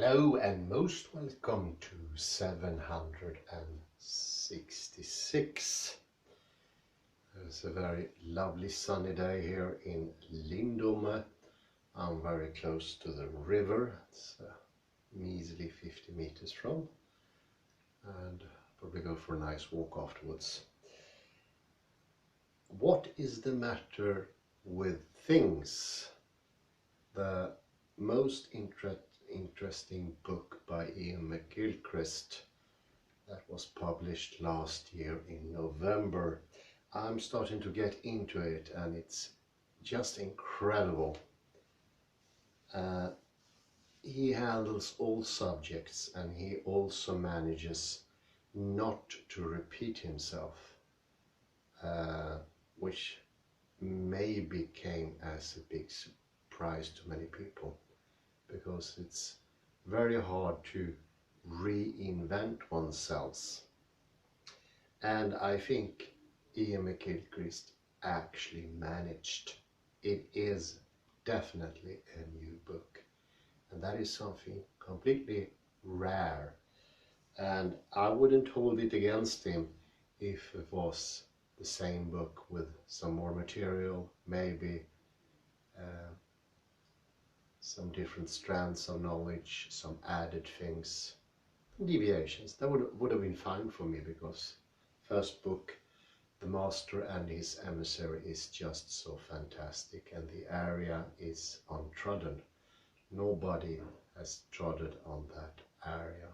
Hello and most welcome to 766. It's a very lovely sunny day here in Lindome. I'm very close to the river. It's measly 50 meters from, and probably go for a nice walk afterwards. What is the matter with things? The most interesting book by Ian McGilchrist that was published last year in November. I'm starting to get into it and it's just incredible. He handles all subjects and he also manages not to repeat himself, which maybe came as a big surprise to many people, because it's very hard to reinvent oneself. And I think Ian McGilchrist actually managed. It is definitely a new book, and that is something completely rare. And I wouldn't hold it against him if it was the same book with some more material, maybe some different strands of knowledge, some added things, deviations. That would have been fine for me, because first book, The Master and His Emissary, is just so fantastic, and the area is untrodden. Nobody has trodden on that area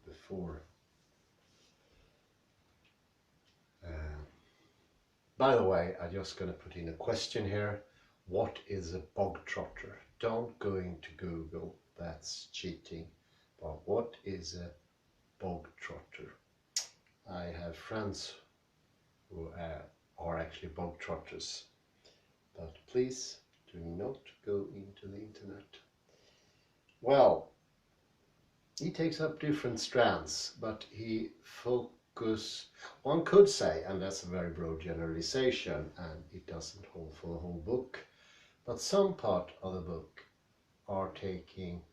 before. By the way, I'm just going to put in a question here. What is a bog trotter? Don't go into Google, that's cheating. But what is a bog trotter? I have friends who are actually bog trotters, but please do not go into the internet. Well, he takes up different strands, but he one could say, and that's a very broad generalization and it doesn't hold for the whole book, but some part of the book are taking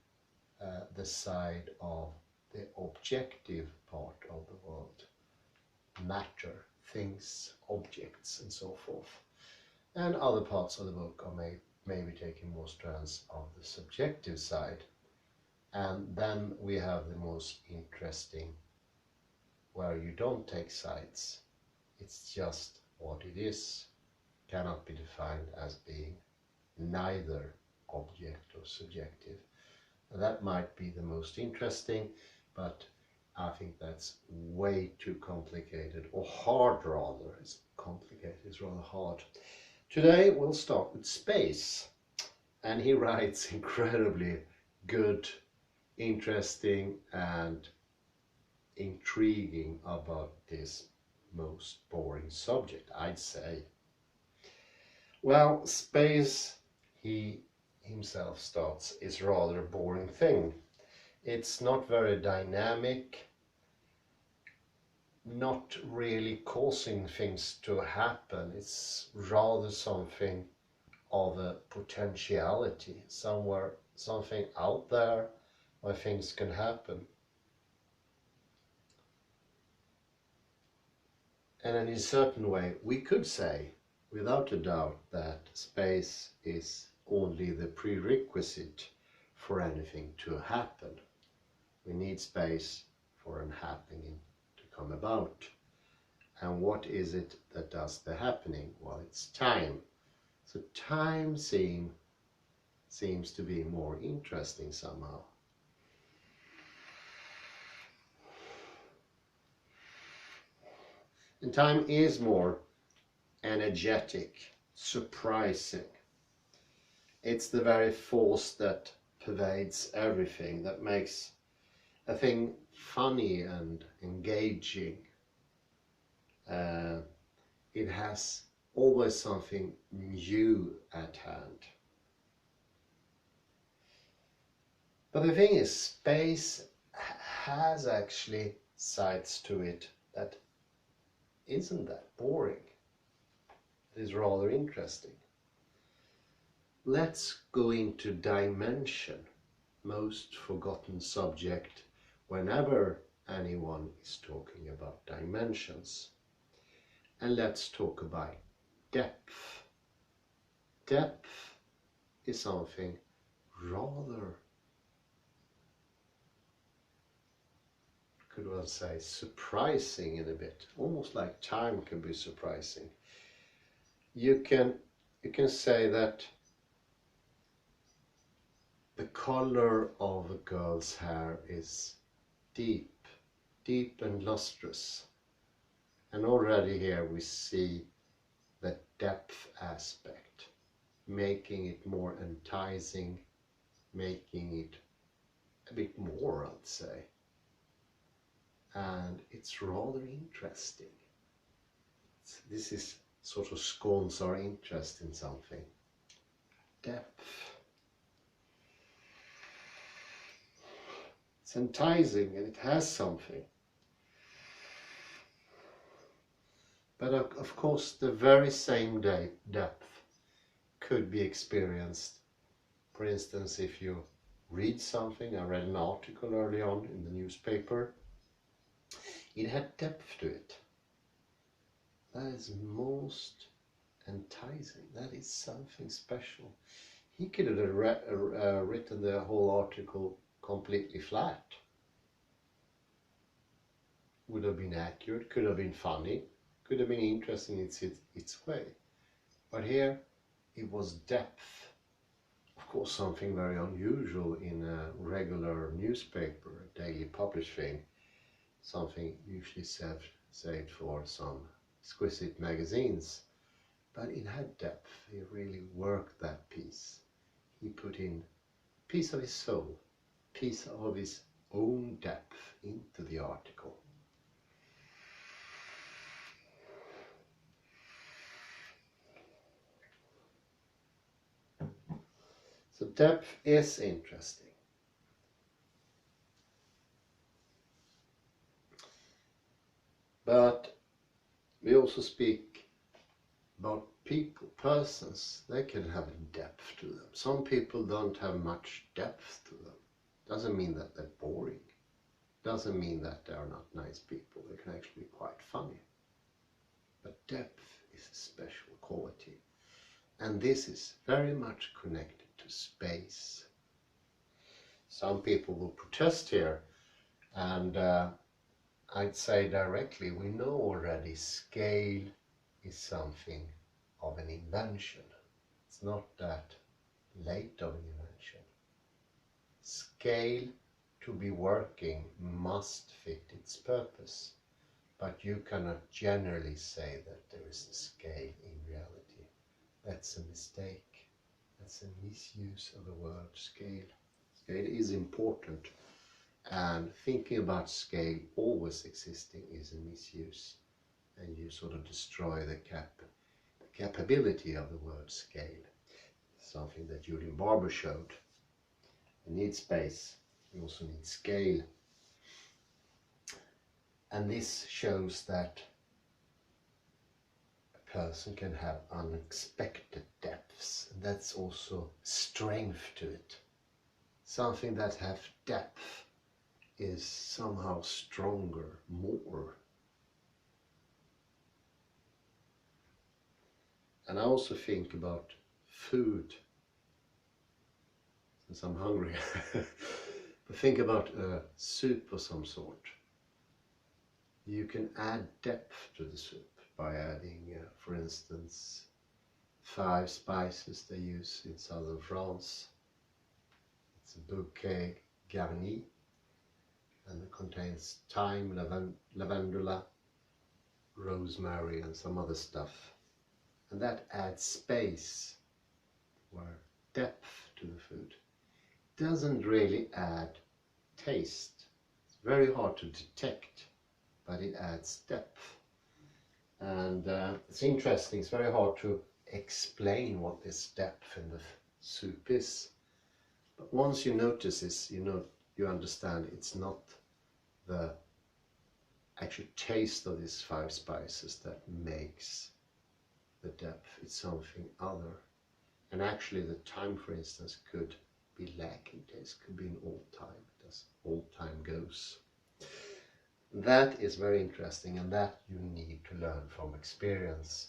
the side of the objective part of the world, matter, things, objects, and so forth. And other parts of the book are maybe taking more strands of the subjective side. And then we have the most interesting, where you don't take sides. It's just what it is. Cannot be defined as being neither object or subjective. And that might be the most interesting, but I think that's way too complicated, or hard rather. It's complicated, it's rather hard. Today we'll start with space, and he writes incredibly good, interesting and intriguing about this most boring subject, I'd say. Well, space, he himself starts, is rather a boring thing. It's not very dynamic, not really causing things to happen. It's rather something of a potentiality, somewhere, something out there where things can happen. And in a certain way, we could say, without a doubt, that space is only the prerequisite for anything to happen. We need space for an happening to come about. And what is it that does the happening? Well, it's time. So time seems to be more interesting somehow. And time is more energetic, surprising. It's the very force that pervades everything, that makes a thing funny and engaging. It has always something new at hand. But the thing is, space has actually sides to it that isn't that boring. It is rather interesting. Let's go into dimension. most forgotten subject whenever anyone is talking about dimensions. And let's talk about depth. Depth is something rather, could one say, surprising in a bit. Almost like time can be surprising. You can say that the color of a girl's hair is deep and lustrous. And already here we see the depth aspect, making it more enticing, making it a bit more, I'd say. And it's rather interesting. This is sort of scorns our interest in something. Depth. It's enticing and it has something. But of course the very same depth could be experienced. For instance, if you read something, I read an article early on in the newspaper, it had depth to it. That is most enticing. That is something special. He could have written the whole article completely flat. Would have been accurate, could have been funny, could have been interesting in its way. But here it was depth. Of course, something very unusual in a regular newspaper, a daily publishing. Something usually saved for some exquisite magazines. But it had depth. He really worked that piece. He put in a piece of his soul, a piece of his own depth into the article. So depth is interesting. But we also speak about people, persons. They can have depth to them. Some people don't have much depth to them. Doesn't mean that they're boring. Doesn't mean that they're not nice people. They can actually be quite funny. But depth is a special quality. And this is very much connected to space. Some people will protest here, and I'd say directly, we know already scale is something of an invention. It's not that late of an invention. Scale, to be working, must fit its purpose, but you cannot generally say that there is a scale in reality. That's a mistake. That's a misuse of the word scale. Scale is important, and thinking about scale always existing is a misuse, and you sort of destroy the capability of the word scale. Something that Julian Barber showed. You need space, you also need scale. And this shows that person can have unexpected depths. That's also strength to it. Something that has depth is somehow stronger, more. And I also think about food, since I'm hungry. But think about a soup of some sort. You can add depth to the soup by adding, for instance, 5 spices they use in southern France. It's a bouquet garni, and it contains thyme, lavandula, rosemary and some other stuff. And that adds space, or depth to the food. Doesn't really add taste. It's very hard to detect, but it adds depth. And it's interesting, it's very hard to explain what this depth in the soup is. But once you notice this, you understand it's not the actual taste of these 5 spices that makes the depth, it's something other. And actually the thyme, for instance, could be lacking taste, could be an old time, as old time goes. That is very interesting, and that you need to learn from experience.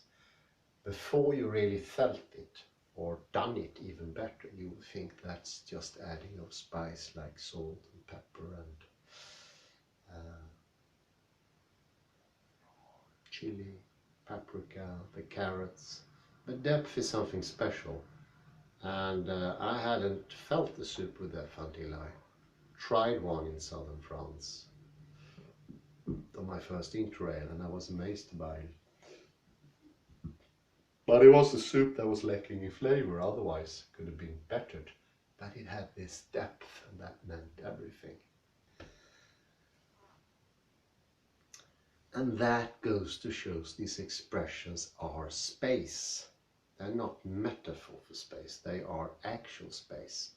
Before you really felt it or done it even better, you will think that's just adding of spice like salt and pepper and chili, paprika, the carrots. But depth is something special, and I hadn't felt the soup with depth until I tried one in southern France on my first interrail, and I was amazed by it. But it was a soup that was lacking in flavor, otherwise it could have been bettered. But it had this depth, and that meant everything. And that goes to show these expressions are space. They're not metaphor for space, they are actual space.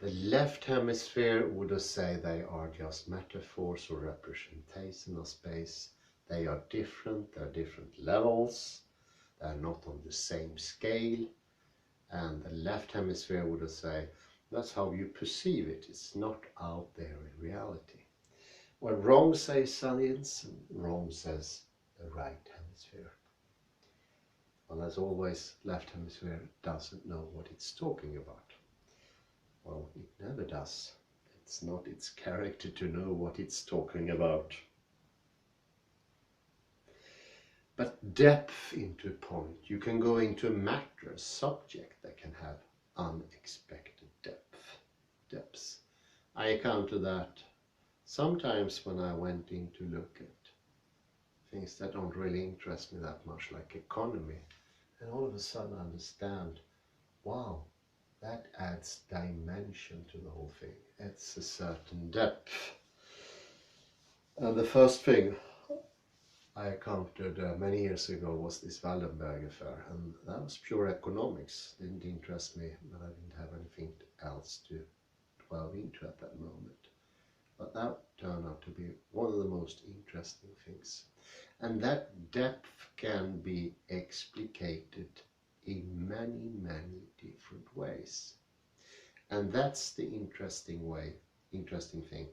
The left hemisphere would say they are just metaphors or representation of space. They are different, they're different levels, they're not on the same scale. And the left hemisphere would say that's how you perceive it, it's not out there in reality. Well, wrong says science, and wrong says the right hemisphere. Well, as always, left hemisphere doesn't know what it's talking about. Well, it never does. It's not its character to know what it's talking about. But depth into a point. You can go into a matter, a subject that can have unexpected depths. I encountered that sometimes when I went in to look at things that don't really interest me that much, like economy, and all of a sudden I understand, wow, that adds dimension to the whole thing. It's a certain depth. And the first thing I encountered many years ago was this Wallenberg affair, and that was pure economics. Didn't interest me, but I didn't have anything else to dwell into at that moment. But that turned out to be one of the most interesting things. And that depth can be explicated in many, many different ways. And that's the interesting thing.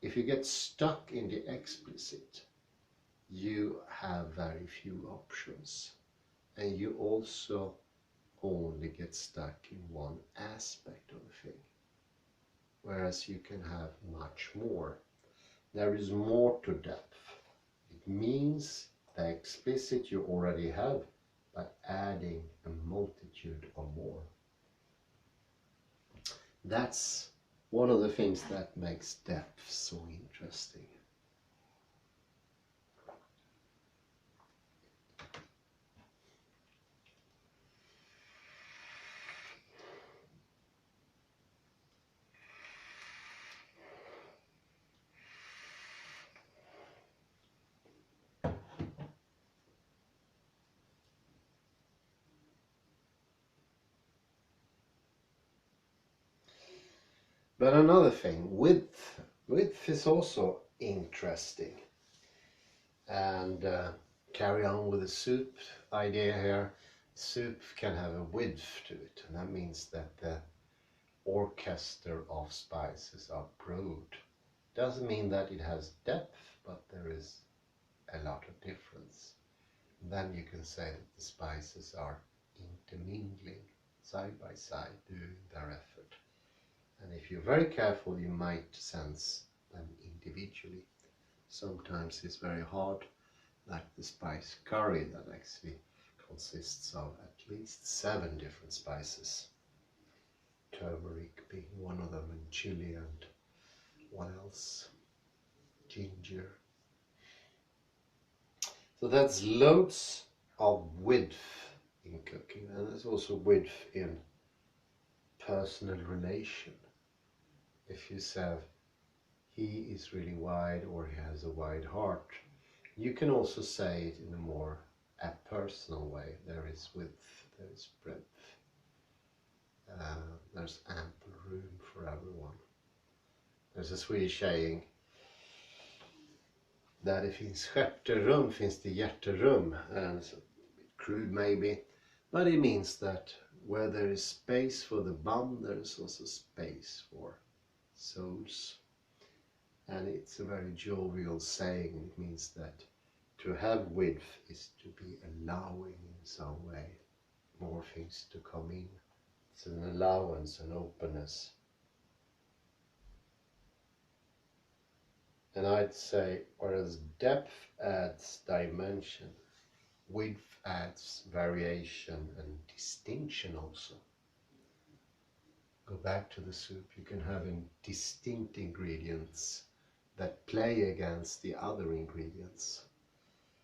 If you get stuck in the explicit, you have very few options. And you also only get stuck in one aspect of the thing. Whereas you can have much more. There is more to depth. It means the explicit you already have, but adding a multitude or more. That's one of the things that makes depth so interesting. But another thing, width is also interesting. And carry on with the soup idea here. Soup can have a width to it, and that means that the orchestra of spices are broad. Doesn't mean that it has depth, but there is a lot of difference. Then you can say that the spices are intermingling side by side, doing their effort. And if you're very careful, you might sense them individually. Sometimes it's very hard, like the spice curry that actually consists of at least 7 different spices. Turmeric being one of them, and chili, and what else? Ginger. So that's loads of width in cooking, and there's also width in personal relation. If you say he is really wide or he has a wide heart, you can also say it in a more personal way. There is width, there is breadth, there's ample room for everyone. There's a Swedish saying, där det finns stjärterum finns det hjärterum. And it's a bit crude maybe, But it means that where there is space for the bum, there is also space for souls. And it's a very jovial saying. It means that to have width is to be allowing in some way more things to come in. It's an allowance, an openness. And I'd say, whereas depth adds dimension, width adds variation and distinction also. Go back to the soup, you can have distinct ingredients that play against the other ingredients.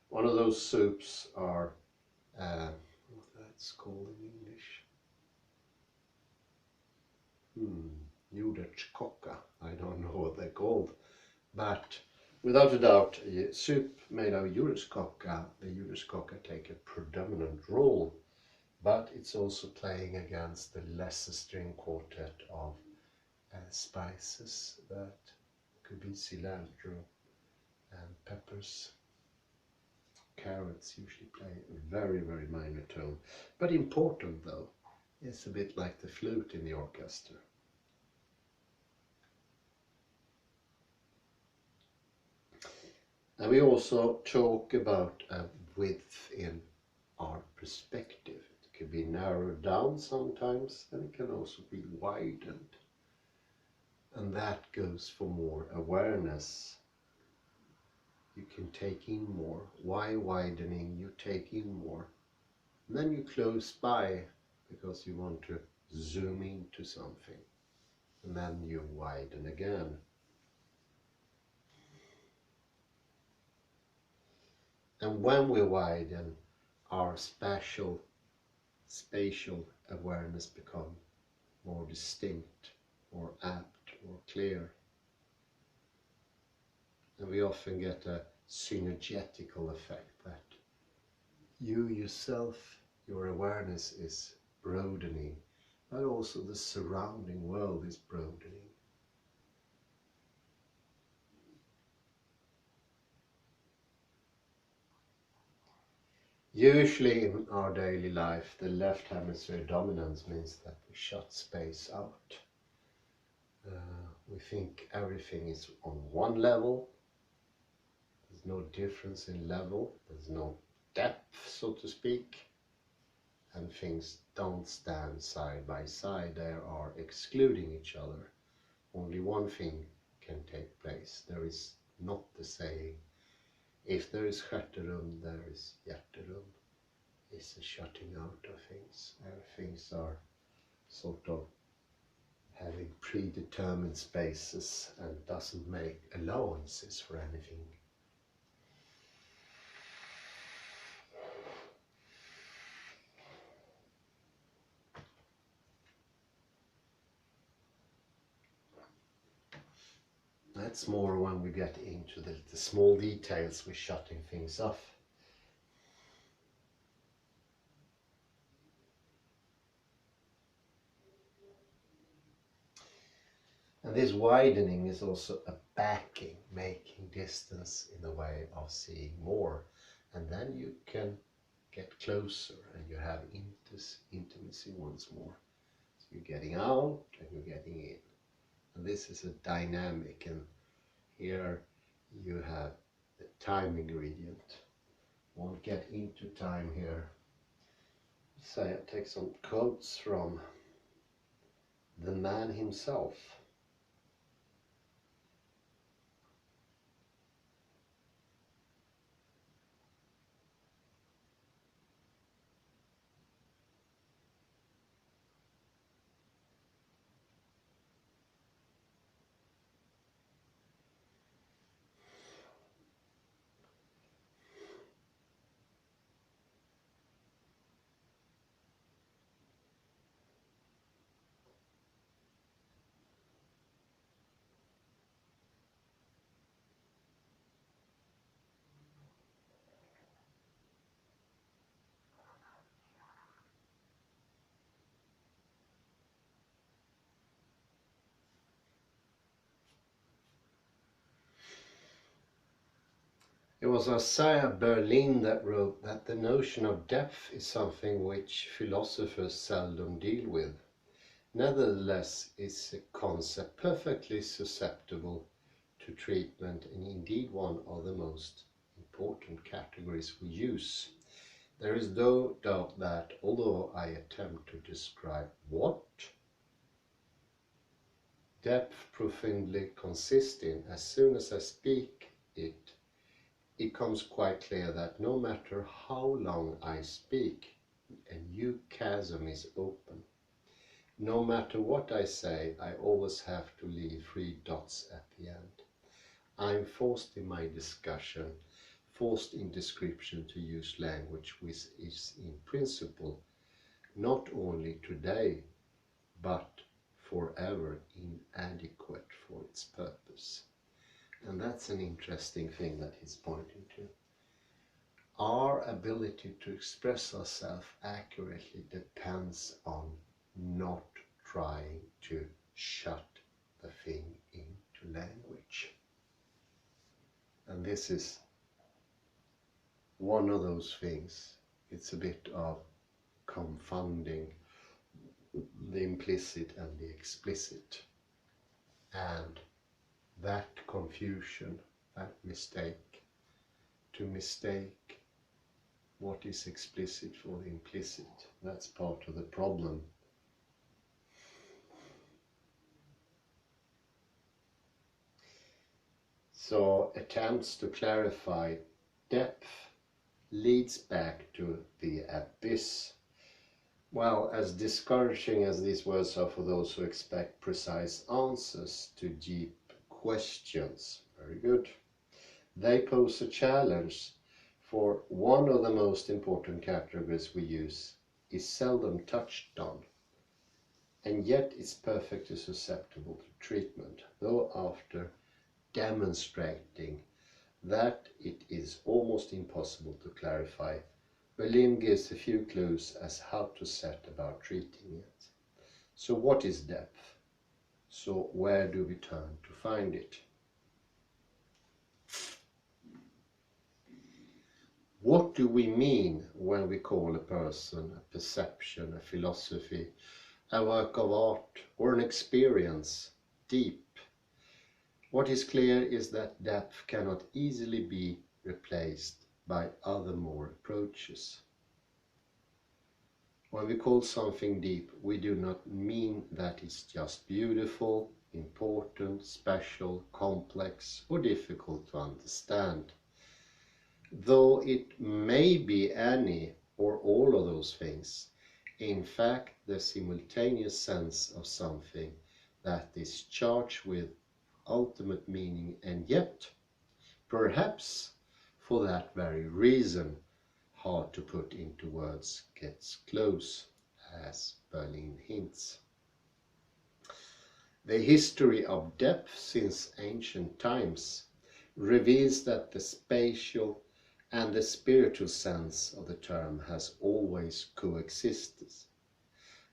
One of those soups are, what that's called in English? Jordärtskocka. I don't know what they're called. But without a doubt, a soup made of jordärtskocka, the jordärtskocka take a predominant role, but it's also playing against the lesser string quartet of spices that could be cilantro and peppers. Carrots usually play a very, very minor tone, but important though. It's a bit like the flute in the orchestra. And we also talk about width in our perspective. It can be narrowed down sometimes, and it can also be widened. And that goes for more awareness. You can take in more. Why widening? You take in more. And then you close by because you want to zoom into something. And then you widen again. And when we widen, our spatial awareness becomes more distinct, more apt, more clear. And we often get a synergetical effect that you yourself, your awareness is broadening, but also the surrounding world is broadening. Usually in our daily life, the left hemisphere dominance means that we shut space out. We think everything is on one level. There's no difference in level. There's no depth, so to speak. And things don't stand side by side. They are excluding each other. Only one thing can take place. There is not the saying, if there is Hjärterum, there is Hjärterum. It's a shutting out of things. Things are sort of having predetermined spaces and doesn't make allowances for anything. That's more when we get into the small details, we're shutting things off. And this widening is also a backing, making distance in the way of seeing more. And then you can get closer and you have intimacy once more. So you're getting out and you're getting in. And this is a dynamic, and here you have the time ingredient. Won't get into time here. Say I take some quotes from the man himself. It was Isaiah Berlin that wrote that the notion of depth is something which philosophers seldom deal with. Nevertheless, it's a concept perfectly susceptible to treatment and indeed one of the most important categories we use. There is no doubt that, although I attempt to describe what depth profoundly consists in, as soon as I speak it, it comes quite clear that no matter how long I speak, a new chasm is open. No matter what I say, I always have to leave 3 dots at the end. I'm forced in my discussion, forced in description to use language which is in principle not only today, but forever inadequate for its purpose. And that's an interesting thing that he's pointing to. Our ability to express ourselves accurately depends on not trying to shut the thing into language. And this is one of those things. It's a bit of confounding the implicit and the explicit. And that confusion, that mistake, to mistake what is explicit for the implicit, that's part of the problem. So attempts to clarify depth leads back to the abyss. Well, as discouraging as these words are for those who expect precise answers to deep questions, very good, they pose a challenge, for one of the most important categories we use is seldom touched on, and yet is perfectly susceptible to treatment, though after demonstrating that it is almost impossible to clarify, Berlin gives a few clues as how to set about treating it. So what is depth? So where do we turn to find it? What do we mean when we call a person, a perception, a philosophy, a work of art, or an experience deep? What is clear is that depth cannot easily be replaced by other more approaches. When we call something deep, we do not mean that it's just beautiful, important, special, complex, or difficult to understand. Though it may be any or all of those things, in fact the simultaneous sense of something that is charged with ultimate meaning, and yet, perhaps for that very reason, hard to put into words, gets close, as Berlin hints. The history of depth since ancient times reveals that the spatial and the spiritual sense of the term has always coexisted.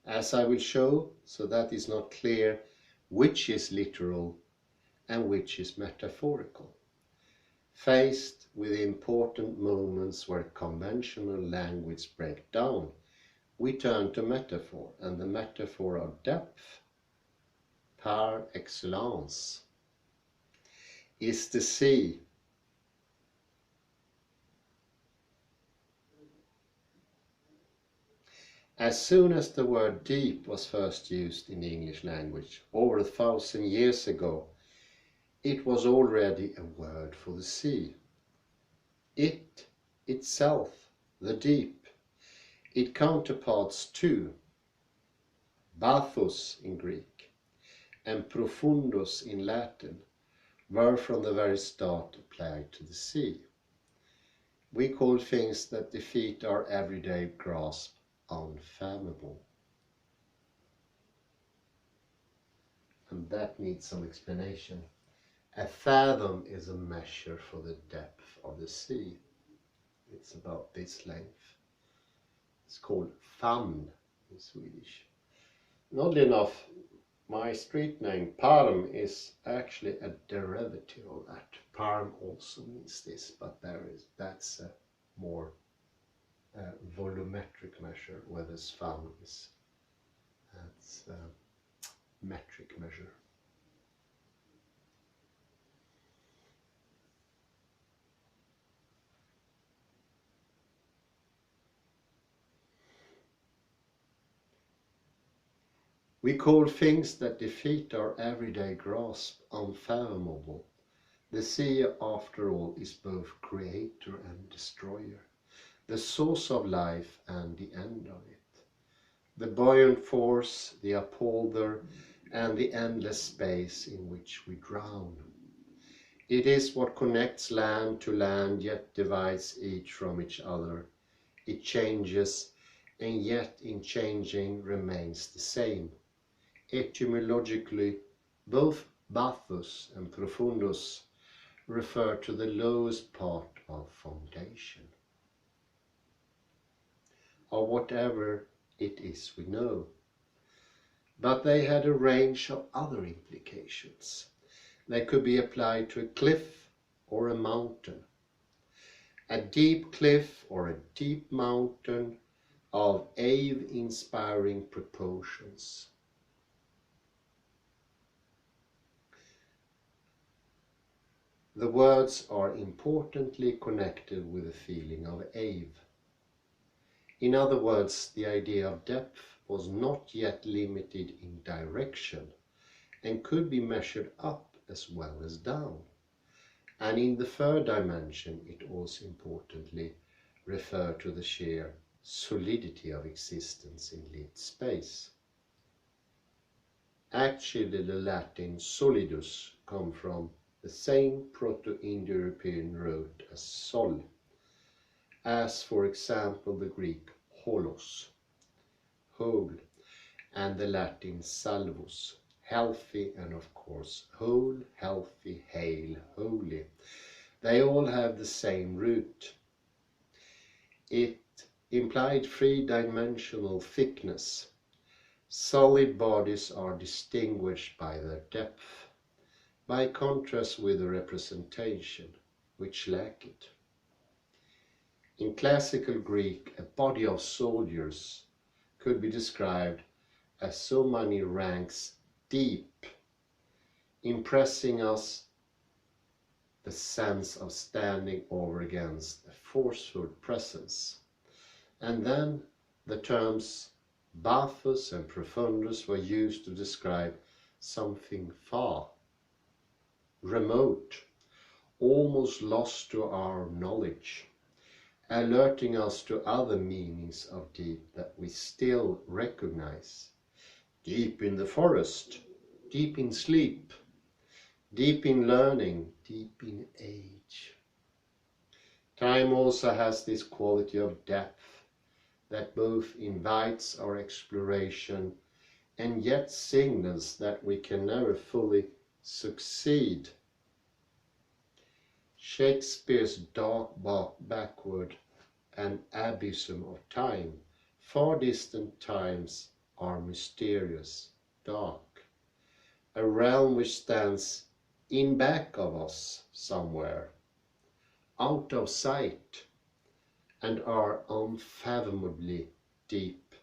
As I will show, so that is not clear which is literal and which is metaphorical. Faced with important moments where conventional language breaks down, we turn to metaphor, and the metaphor of depth, par excellence, is the sea. As soon as the word deep was first used in the English language, over 1,000 years ago, it was already a word for the sea. It itself, the deep, its counterparts too, bathos in Greek and profundus in Latin, were from the very start applied to the sea. We call things that defeat our everyday grasp unfathomable. And that needs some explanation. A fathom is a measure for the depth of the sea. It's about this length. It's called famn in Swedish. And oddly enough, my street name Parm is actually a derivative of that. Parm also means this, but that's a more volumetric measure, whereas fam is that's a metric measure. We call things that defeat our everyday grasp unfathomable. The sea, after all, is both creator and destroyer, the source of life and the end of it, the buoyant force, the upholder, and the endless space in which we drown. It is what connects land to land, yet divides each from each other. It changes, and yet in changing remains the same. Etymologically, both bathus and profundus refer to the lowest part of foundation, or whatever it is we know. But they had a range of other implications. They could be applied to a cliff or a mountain, a deep cliff or a deep mountain of awe-inspiring proportions. The words are importantly connected with the feeling of awe. In other words, the idea of depth was not yet limited in direction and could be measured up as well as down. And in the third dimension, it also importantly referred to the sheer solidity of existence in lit space. Actually, the Latin solidus comes from the same Proto-Indo-European root as sol, as for example the Greek holos, whole, and the Latin salvus, healthy, and of course whole, healthy, hale, holy. They all have the same root. It implied three-dimensional thickness. Solid bodies are distinguished by their depth, by contrast with the representation, which lack it. In classical Greek, a body of soldiers could be described as so many ranks deep, impressing us the sense of standing over against a forceful presence. And then the terms bathus and profundus were used to describe something far, remote, almost lost to our knowledge, alerting us to other meanings of deep that we still recognize. Deep in the forest, deep in sleep, deep in learning, deep in age. Time also has this quality of depth that both invites our exploration and yet signals that we can never fully succeed. Shakespeare's dark backward and abysm of time, far distant times are mysterious, dark, a realm which stands in back of us somewhere, out of sight, and are unfathomably deep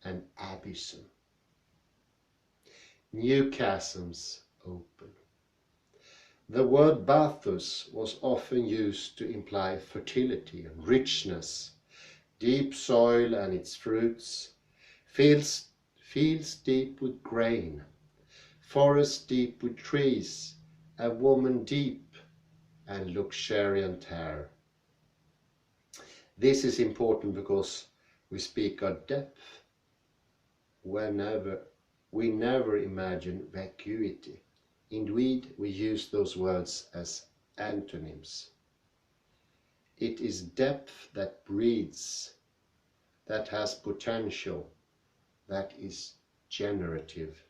and abyssal. New chasms open. The word bathus was often used to imply fertility and richness, deep soil and its fruits, fields deep with grain, forests deep with trees, a woman deep and luxuriant hair. This is important because we speak of depth whenever we never imagine vacuity. Indeed, we use those words as antonyms. It is depth that breathes, that has potential, that is generative,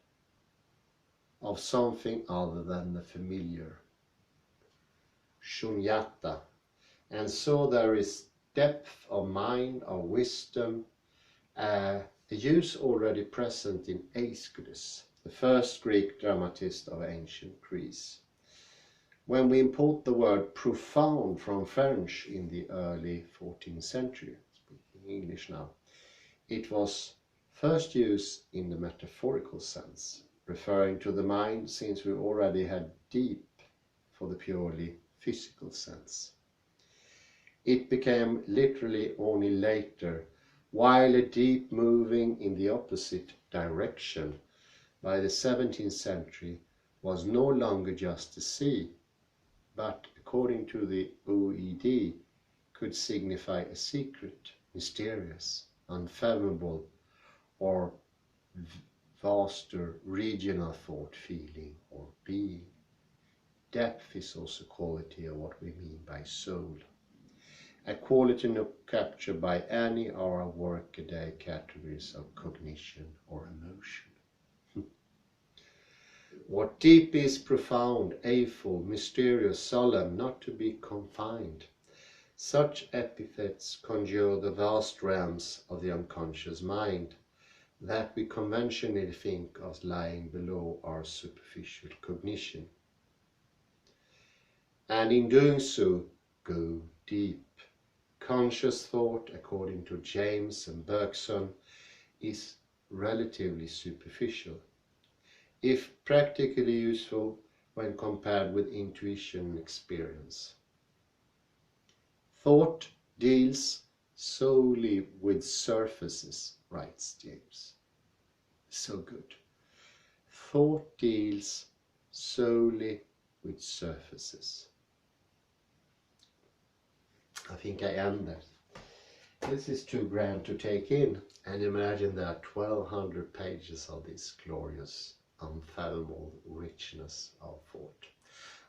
of something other than the familiar. Shunyata. And so there is depth of mind, of wisdom, the use already present in Aeschylus, the first Greek dramatist of ancient Greece. When we import the word profound from French in the early 14th century, speaking English now, it was first used in the metaphorical sense, referring to the mind, since we already had deep for the purely physical sense. It became literally only later, while a deep moving in the opposite direction by the 17th century was no longer just a sea, but according to the OED could signify a secret, mysterious, unfathomable, or vaster regional thought, feeling, or being. Depth is also quality of what we mean by soul, a quality not captured by any of our workaday categories of cognition or emotion. What deep is profound, awful, mysterious, solemn, not to be confined. Such epithets conjure the vast realms of the unconscious mind that we conventionally think of lying below our superficial cognition. And in doing so, go deep. Conscious thought, according to James and Bergson, is relatively superficial, if practically useful when compared with intuition and experience. Thought deals solely with surfaces, writes James. So good. Thought deals solely with surfaces. I think I end there. This is too grand to take in, and imagine there are 1200 pages of this glorious, unfathomable richness of thought.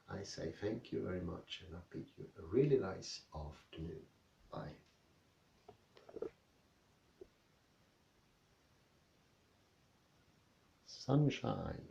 I say thank you very much, and I bid you a really nice afternoon. Bye. Sunshine.